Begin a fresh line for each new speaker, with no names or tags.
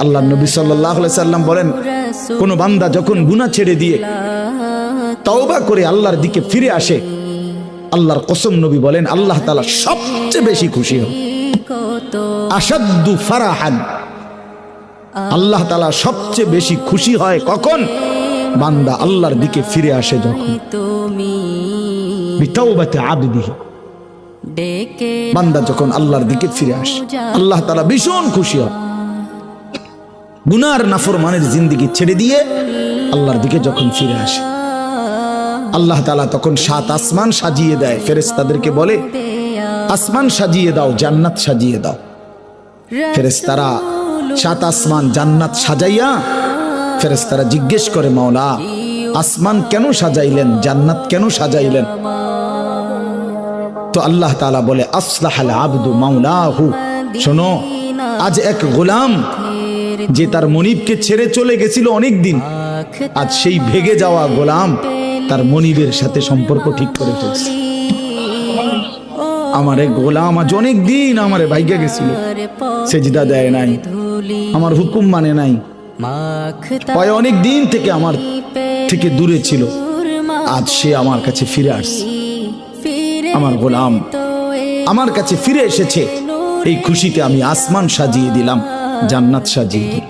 আল্লাহ নবী সাল্লাল্লাহু আলাইহি সাল্লাম বলেন, কোন বান্দা যখন গুনাহ ছেড়ে দিয়ে তওবা করে আল্লাহর দিকে ফিরে আসে, আল্লাহর কসম নবী বলেন আল্লাহ তাআলা সবচেয়ে বেশি খুশি হন। আশাদ্দু ফারাহান, আল্লাহ তাআলা সবচেয়ে বেশি খুশি হয় কখন? বান্দা আল্লাহর দিকে ফিরে আসে যখন। বিতাওবাতি আবদিহি, বান্দা যখন আল্লাহর দিকে ফিরে আসে আল্লাহ তাআলা ভীষণ খুশি হয়। গুনার নাফরমানের জিন্দেগি ছেড়ে দিয়ে আল্লাহর দিকে যখন ফিরে আসে, আল্লাহ তাআলা তখন 7 আসমান সাজিয়ে দেয়, ফেরেশতাদেরকে বলে আসমান সাজিয়ে দাও, জান্নাত সাজিয়ে দাও। ফেরেশতারা 7 আসমান জান্নাত সাজাইয়া ফেরেশতারা জিজ্ঞেস করে, মাওলা আসমান কেন সাজাইলেন, জান্নাত কেন সাজাইলেন? তো আল্লাহ তাআলা বলে আসলাহাল আবদু মাওলাহু, শোনো আজ এক গোলাম যে তার মনিবকে ছেড়ে চলে গেছিল অনেক দিন, আজ সেই ভেগে যাওয়া গোলাম তার মনিবের সাথে সম্পর্ক ঠিক করে ফেলছে। আমার এক গোলাম আজ অনেক দিন আমারে ভাইগা গেছিল, সেজদা দেয় নাই, আমার হুকুম মানে নাই, অনেক দিন থেকে আমার থেকে দূরে ছিল, আজ সে আমার কাছে ফিরে আসছে। আমার গোলাম আমার কাছে ফিরে এসেছে, এই খুশিতে আমি আসমান সাজিয়ে দিলাম, জান্নাত সাজিয়ে দিলাম।